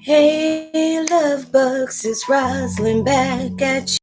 Hey, love bugs, it's Roslynn back at you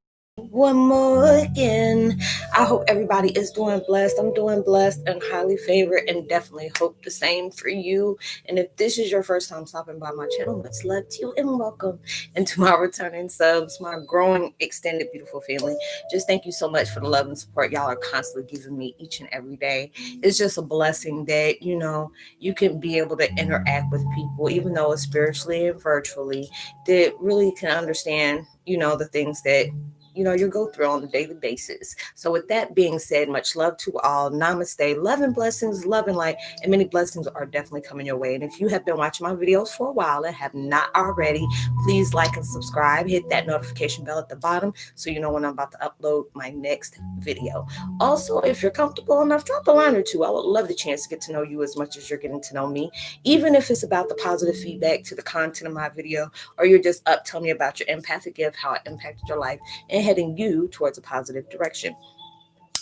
one more again. I hope everybody is doing blessed. I'm doing blessed and highly favored, and definitely hope the same for you. And if this is your first time stopping by my channel, much love to you and welcome. And to my returning subs, my growing, extended, beautiful family, just thank you so much for the love and support y'all are constantly giving me each and every day. It's just a blessing that, you can be able to interact with people, even though it's spiritually and virtually, that really can understand, the things that you go through on a daily basis. So with that being said, much love to all. Namaste. Love and blessings, love and light, and many blessings are definitely coming your way. And if you have been watching my videos for a while and have not already, please like and subscribe. Hit that notification bell at the bottom so you know when I'm about to upload my next video. Also, if you're comfortable enough, drop a line or two. I would love the chance to get to know you as much as you're getting to know me, even if it's about the positive feedback to the content of my video, or you're just up telling me about your empathic gift, how it impacted your life, and heading you towards a positive direction.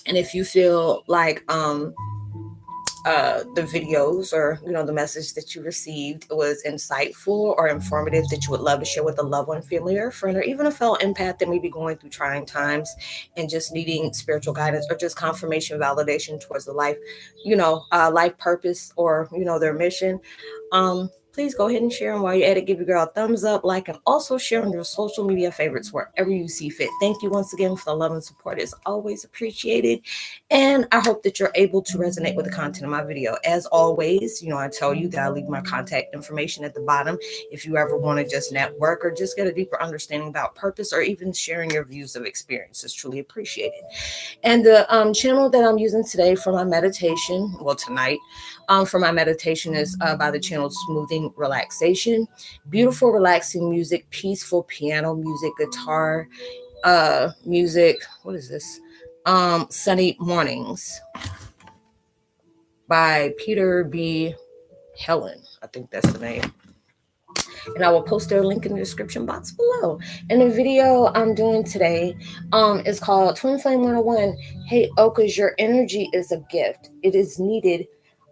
And if you feel like the videos or the message that you received was insightful or informative, that you would love to share with a loved one, family, or a friend, or even a fellow empath that may be going through trying times and just needing spiritual guidance or just confirmation, validation towards the life, life purpose, or their mission, please go ahead and share them. While you're at it, give your girl a thumbs up, like, and also share on your social media favorites wherever you see fit. Thank you once again for the love and support. It's always appreciated. And I hope that you're able to resonate with the content of my video. As always, I tell you that I leave my contact information at the bottom if you ever want to just network or just get a deeper understanding about purpose, or even sharing your views of experience. It's truly appreciated. And the channel that I'm using today for my meditation, well, tonight, for my meditation is by the channel Smoothing Relaxation. Beautiful, relaxing music, peaceful piano music, guitar music. What is this? Sunny Mornings by Peter B. Helen. I think that's the name. And I will post their link in the description box below. And the video I'm doing today is called Twin Flame 101. Heyokas, your energy is a gift. It is needed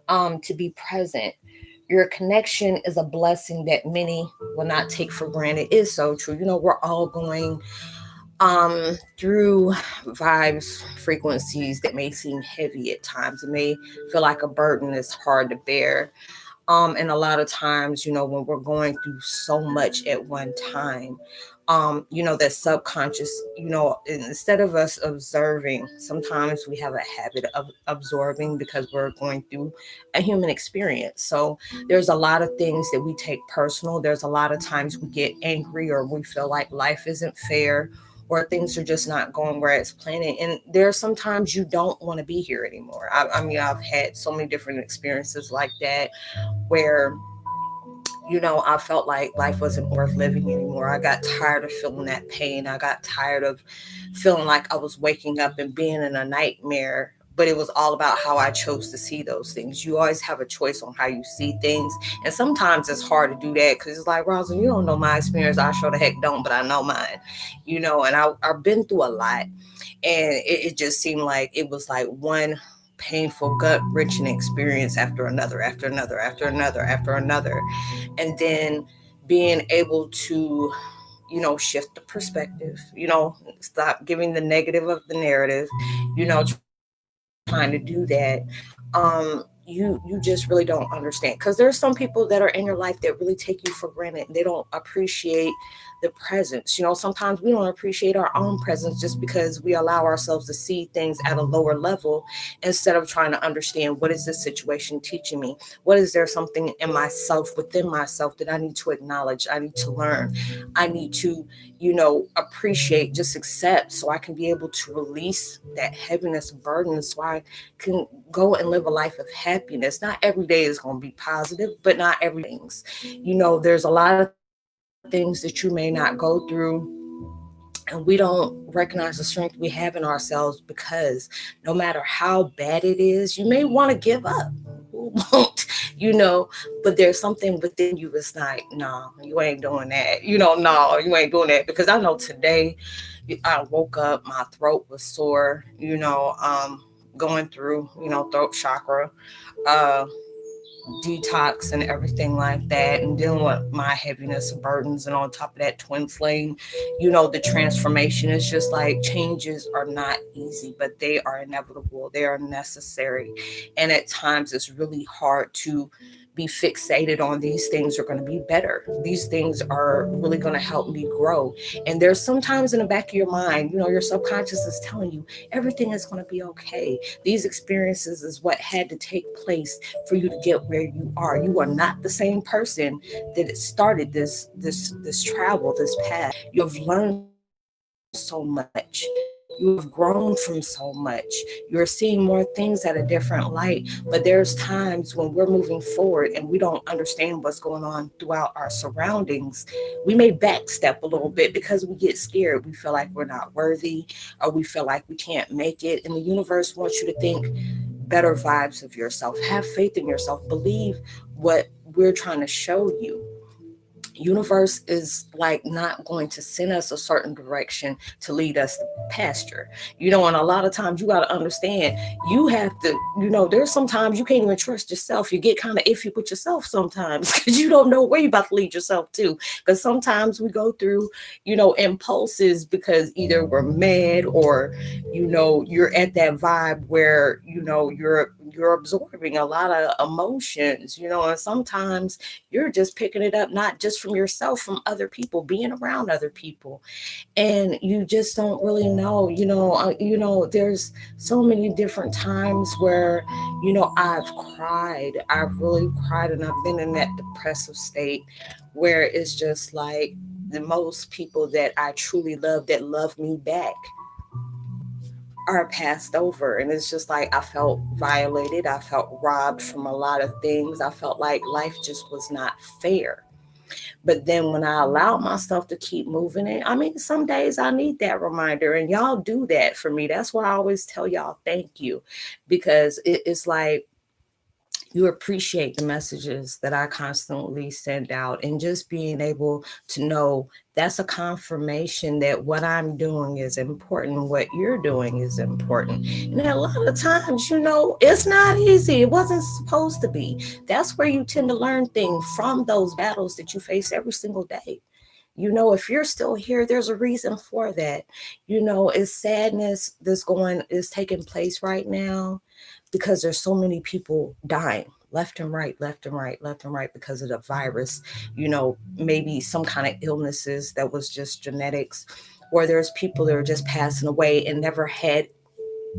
to be present. Your connection is a blessing that many will not take for granted. It is so true. We're all going through vibes, frequencies that may seem heavy at times. It may feel like a burden that's hard to bear. And a lot of times, when we're going through so much at one time, that subconscious, instead of us observing, sometimes we have a habit of absorbing because we're going through a human experience. So there's a lot of things that we take personal. There's a lot of times we get angry, or we feel like life isn't fair, or things are just not going where it's planned. And there's sometimes you don't want to be here anymore. I mean, I've had so many different experiences like that where I felt like life wasn't worth living anymore. I got tired of feeling that pain. I got tired of feeling like I was waking up and being in a nightmare. But it was all about how I chose to see those things. You always have a choice on how you see things. And sometimes it's hard to do that because it's like, Rosalind, you don't know my experience. I sure the heck don't, but I know mine, and I've been through a lot. And it just seemed like it was like one painful, gut wrenching experience after another, after another, after another, after another. And then being able to, shift the perspective, stop giving the negative of the narrative, trying to do that. You just really don't understand, because there's some people that are in your life that really take you for granted, and they don't appreciate the presence. Sometimes we don't appreciate our own presence just because we allow ourselves to see things at a lower level, instead of trying to understand, what is this situation teaching me? What is there something in myself, within myself, that I need to acknowledge? I need to learn. I need to appreciate, just accept, so I can be able to release that heaviness, burden, so I can go and live a life of happiness. Not every day is going to be positive, but not everything's. There's a lot of things that you may not go through, and we don't recognize the strength we have in ourselves, because no matter how bad it is, you may want to give up. Who won't? But there's something within you that's like, no, you ain't doing that. No, you ain't doing that. Because I know today I woke up, my throat was sore, going through, throat chakra. Uh, detox and everything like that, and dealing with my heaviness and burdens, and on top of that, twin flame, the transformation is just like changes are not easy, but they are inevitable, they are necessary. And at times it's really hard to be fixated on these things are going to be better, these things are really going to help me grow. And there's sometimes in the back of your mind, your subconscious is telling you everything is going to be okay. These experiences is what had to take place for you to get where you are. You are not the same person that it started this travel, this path. You have learned so much. You have grown from so much. You're seeing more things at a different light. But there's times when we're moving forward and we don't understand what's going on throughout our surroundings. We may backstep a little bit because we get scared. We feel like we're not worthy, or we feel like we can't make it. And the universe wants you to think better vibes of yourself. Have faith in yourself. Believe what we're trying to show you. Universe is like not going to send us a certain direction to lead us to pasture. And a lot of times you got to understand, you have to, there's sometimes you can't even trust yourself. You get kind of iffy with yourself sometimes because you don't know where you're about to lead yourself to. Because sometimes we go through, impulses because either we're mad, or you're at that vibe where you're absorbing a lot of emotions, and sometimes you're just picking it up, not just from yourself, from other people, being around other people. And you just don't really know, there's so many different times where, I've cried, I've really cried, and I've been in that depressive state where it's just like the most people that I truly love, that love me back, are passed over. And it's just like I felt violated, I felt robbed from a lot of things, I felt like life just was not fair. But then when I allowed myself to keep moving it, I mean, some days I need that reminder, and y'all do that for me. That's why I always tell y'all thank you, because it's like you appreciate the messages that I constantly send out, and just being able to know that's a confirmation that what I'm doing is important, what you're doing is important. And a lot of times, it's not easy. It wasn't supposed to be. That's where you tend to learn things from, those battles that you face every single day. If you're still here, there's a reason for that. It's sadness is taking place right now because there's so many people dying left and right, left and right, left and right, because of the virus, maybe some kind of illnesses that was just genetics, or there's people that are just passing away and never had,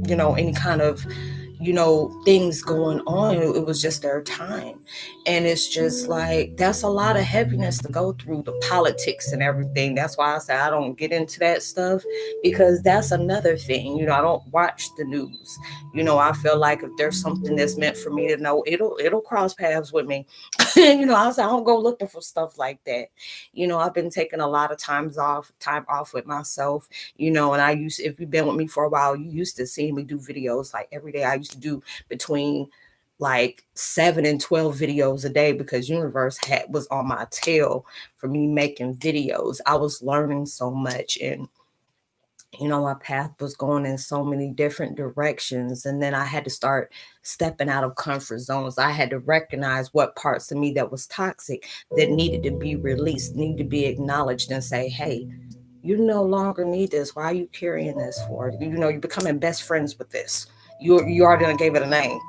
any kind of, things going on. It was just their time. And it's just like, that's a lot of heaviness to go through, the politics and everything. That's why I say I don't get into that stuff, because that's another thing. I don't watch the news. I feel like if there's something that's meant for me to know, it'll cross paths with me. I say I don't go looking for stuff like that. I've been taking a lot of time off with myself, and if you've been with me for a while, you used to see me do videos like every day. I used to do between like 7 and 12 videos a day, because universe was on my tail for me making videos. I was learning so much, and my path was going in so many different directions. And then I had to start stepping out of comfort zones. I had to recognize what parts of me that was toxic, that needed to be released, needed to be acknowledged, and say, hey, you no longer need this. Why are you carrying this for? You're becoming best friends with this. You already done gave it a name.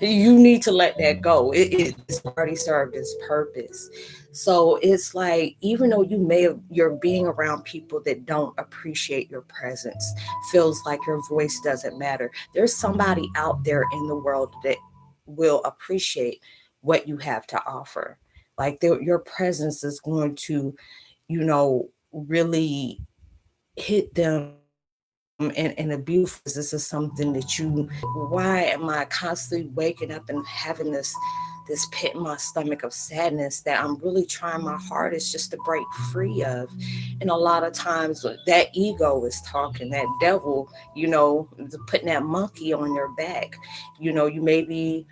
You need to let that go. It's already served its purpose. So it's like, even though you're being around people that don't appreciate your presence, feels like your voice doesn't matter, there's somebody out there in the world that will appreciate what you have to offer. Like your presence is going to, really hit them in a beautiful way, because this is something that why am I constantly waking up and having this pit in my stomach of sadness that I'm really trying my hardest just to break free of? And a lot of times that ego is talking, that devil, is putting that monkey on your back. You may be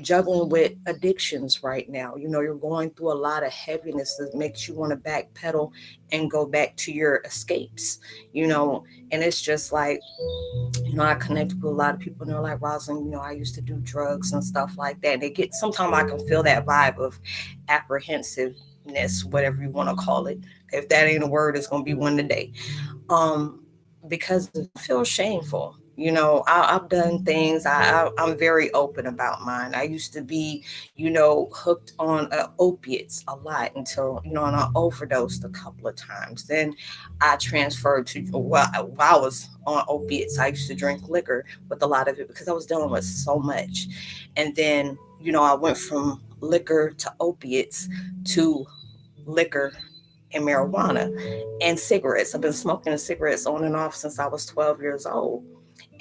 juggling with addictions right now. You're going through a lot of heaviness that makes you want to backpedal and go back to your escapes, you know, and it's just like, I connect with a lot of people and they're like, Roslynn, I used to do drugs and stuff like that. And it gets, sometimes I can feel that vibe of apprehensiveness, whatever you want to call it. If that ain't a word, it's going to be one today. Um, because I feel shameful. I've done things. I'm very open about mine. I used to be, hooked on opiates a lot until, and I overdosed a couple of times. Then I transferred to, well, while I was on opiates, I used to drink liquor with a lot of it because I was dealing with so much. And then, I went from liquor to opiates to liquor and marijuana and cigarettes. I've been smoking cigarettes on and off since I was 12 years old.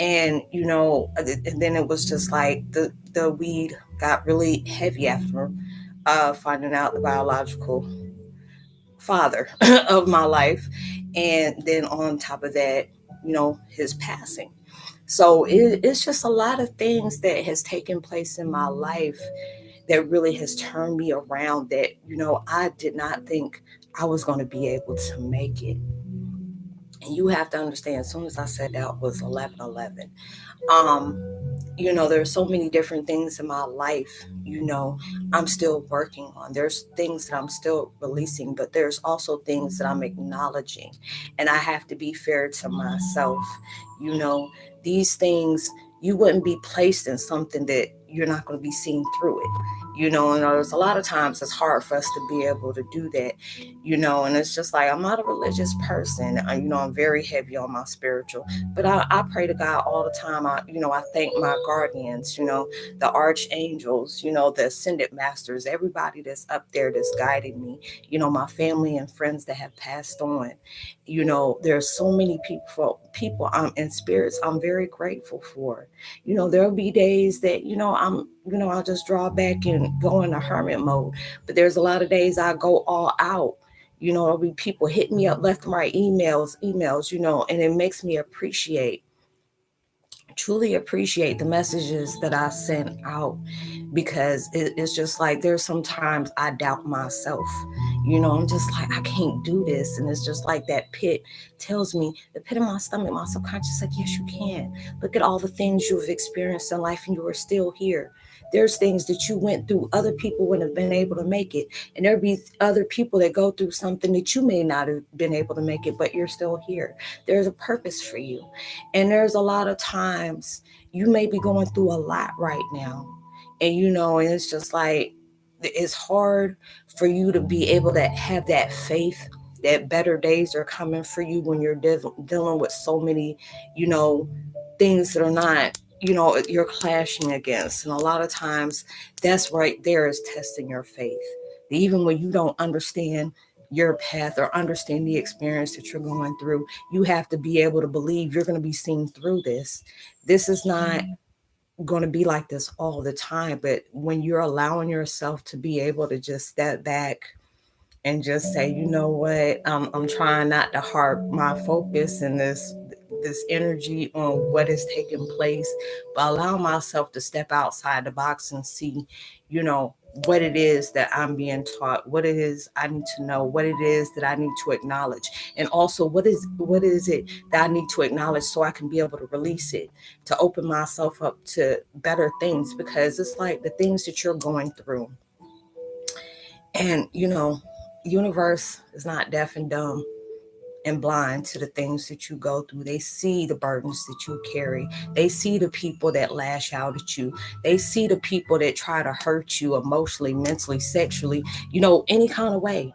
And and then it was just like the weed got really heavy after finding out the biological father of my life, and then on top of that, his passing. So it's just a lot of things that has taken place in my life that really has turned me around, that I did not think I was going to be able to make it. And you have to understand, as soon as I said that was 11/11, um there's so many different things in my life, I'm still working on. There's things that I'm still releasing, but there's also things that I'm acknowledging. And I have to be fair to myself. you know these things, you wouldn't be placed in something that you're not going to be seen through it. And there's a lot of times it's hard for us to be able to do that. And it's just like, I'm not a religious person. I'm very heavy on my spiritual, but I pray to God all the time. I thank my guardians, the archangels, the ascended masters, everybody that's up there that's guiding me, my family and friends that have passed on. There's so many people and spirits I'm very grateful for. There'll be days that, I'll just draw back and go in a hermit mode. But there's a lot of days I go all out. There'll be people hit me up left and right, emails, and it makes me truly appreciate the messages that I sent out, because it's just like, there's sometimes I doubt myself. I'm just like, I can't do this. And it's just like that pit tells me, the pit of my stomach, my subconscious, like, yes, you can. Look at all the things you've experienced in life and you are still here. There's things that you went through, other people wouldn't have been able to make it. And there'll be other people that go through something that you may not have been able to make it, but you're still here. There's a purpose for you. And there's a lot of times you may be going through a lot right now. And and it's just like, it's hard for you to be able to have that faith that better days are coming for you when you're dealing with so many, you know, things that are not, you're clashing against. And a lot of times that's right there is testing your faith. Even when you don't understand your path or understand the experience that you're going through, you have to be able to believe you're going to be seen through this. This is not going to be like this all the time, but when you're allowing yourself to be able to just step back and just say, you know what, I'm trying not to harp my focus and this energy on what is taking place, but allow myself to step outside the box and see, you know, what it is that I'm being taught, what it is I need to know, what it is that I need to acknowledge, and also what is it that I need to acknowledge so I can be able to release it, to open myself up to better things, because it's like the things that you're going through, and universe is not deaf and dumb and blind to the things that you go through. They see the burdens that you carry. They see the people that lash out at you. They see the people that try to hurt you emotionally, mentally, sexually, any kind of way.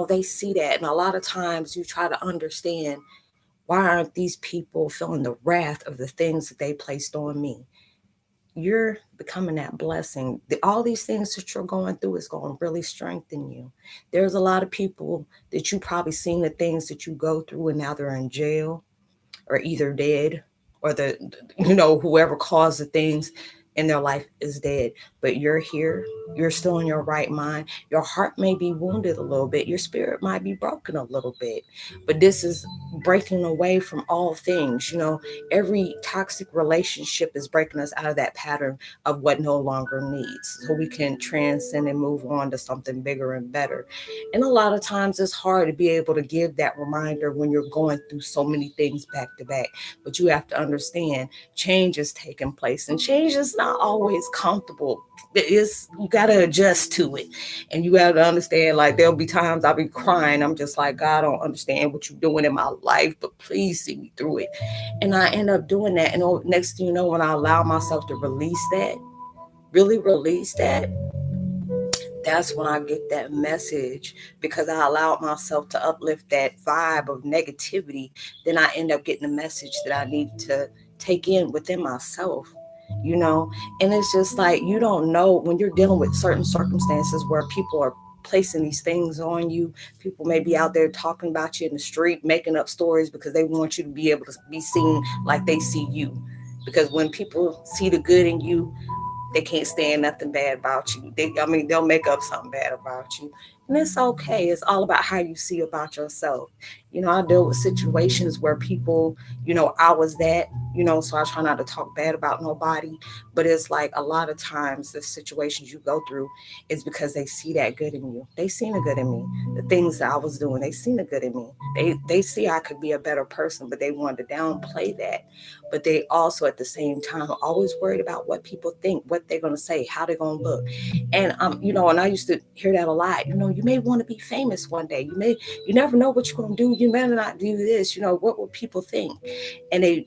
They see that. And a lot of times you try to understand, why aren't these people feeling the wrath of the things that they placed on me? You're becoming that blessing. All these things that you're going through is going to really strengthen you. There's a lot of people that you probably seen the things that you go through, and now they're in jail or either dead, or whoever caused the things. and their life is dead. But you're here, you're still in your right mind. Your heart may be wounded a little bit, your spirit might be broken a little bit, but this is breaking away from all things. Every toxic relationship is breaking us out of that pattern of what no longer needs, so we can transcend and move on to something bigger and better. And a lot of times it's hard to be able to give that reminder when you're going through so many things back to back. But you have to understand change is taking place, and change is not always comfortable. You got to adjust to it, and you have to understand, like, there'll be times I'll be crying. I'm just like, God, I don't understand what you're doing in my life, but please see me through it. And I end up doing that, and next thing you know, when I allow myself to release that, really release that, that's when I get that message, because I allowed myself to uplift that vibe of negativity. Then I end up getting the message that I need to take in within myself, you know. And it's just like, you don't know when you're dealing with certain circumstances where people are placing these things on you. People may be out there talking about you in the street, making up stories because they want you to be able to be seen like they see you. Because when people see the good in you, they can't stand nothing bad about you. They'll make up something bad about you. And it's okay. It's all about how you see about yourself. I deal with situations where people, I was that, so I try not to talk bad about nobody. But it's like a lot of times the situations you go through is because they see that good in you. They seen the good in me. The things that I was doing, they seen the good in me. They see I could be a better person, but they wanted to downplay that. But they also at the same time are always worried about what people think, what they're going to say, how they're going to look. And and I used to hear that a lot. You may want to be famous one day. You never know what you're going to do. You better not do this. What will people think? And they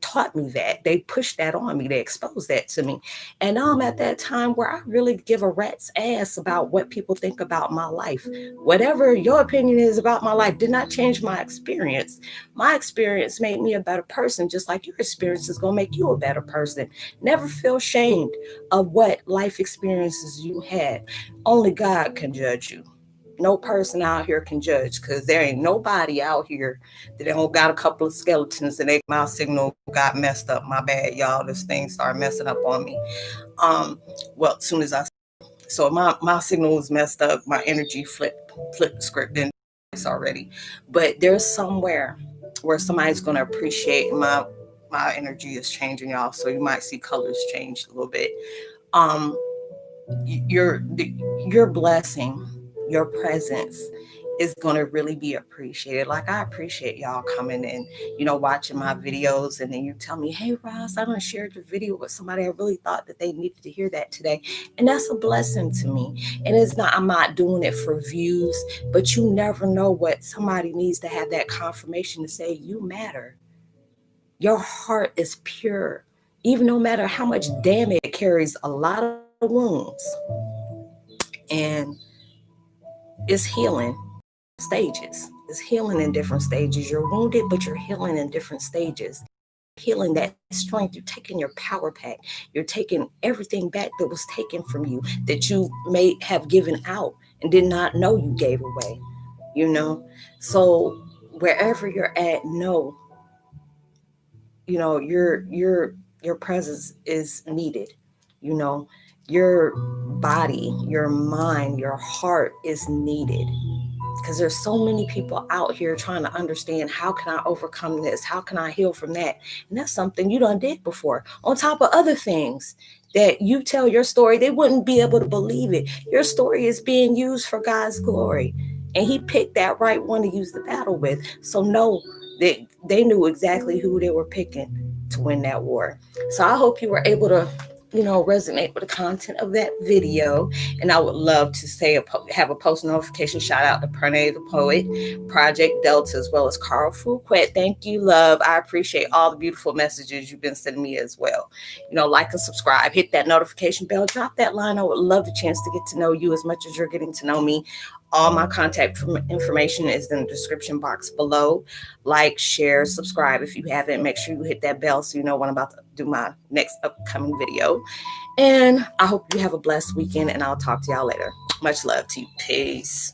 taught me that. They pushed that on me. They exposed that to me. And now I'm at that time where I really give a rat's ass about what people think about my life. Whatever your opinion is about my life did not change my experience. My experience made me a better person, just like your experience is going to make you a better person. Never feel shamed of what life experiences you had. Only God can judge you. No person out here can judge, because there ain't nobody out here that don't got a couple of skeletons and my signal got messed up. My bad, y'all. This thing started messing up on me. Well, as soon as my signal was messed up, my energy flipped the script in already. But there's somewhere where somebody's gonna appreciate my energy is changing, y'all. So you might see colors change a little bit. Um, your your blessing, your presence is going to really be appreciated. Like, I appreciate y'all coming in, watching my videos, and then you tell me, hey Ross, I done shared your video with somebody, I really thought that they needed to hear that today. And that's a blessing to me. And I'm not doing it for views, but you never know what somebody needs to have, that confirmation to say you matter. Your heart is pure. Even no matter how much damage, it carries a lot of wounds, and it's healing stages. It's healing in different stages. You're wounded, but you're healing in different stages. Healing that strength. You're taking your power pack. You're taking everything back that was taken from you, that you may have given out and did not know you gave away. So wherever you're at, know, your presence is needed. you know your body, your mind, your heart is needed, because there's so many people out here trying to understand, how can I overcome this, how can I heal from that. And that's something you done did before, on top of other things that you tell your story, they wouldn't be able to believe it. Your story is being used for God's glory, and he picked that right one to use the battle with. So know that they knew exactly who they were picking to win that war. So I hope you were able to resonate with the content of that video. And I would love to have a post notification shout out to Pranay the Poet, Project Delta, as well as Carl Fuquet. Thank you, love. I appreciate all the beautiful messages you've been sending me as well. Like and subscribe, hit that notification bell, drop that line. I would love the chance to get to know you as much as you're getting to know me. All my contact information is in the description box below. Like, share, subscribe. If you haven't, make sure you hit that bell so you know when I'm about to do my next upcoming video. And I hope you have a blessed weekend, and I'll talk to y'all later. Much love to you. Peace.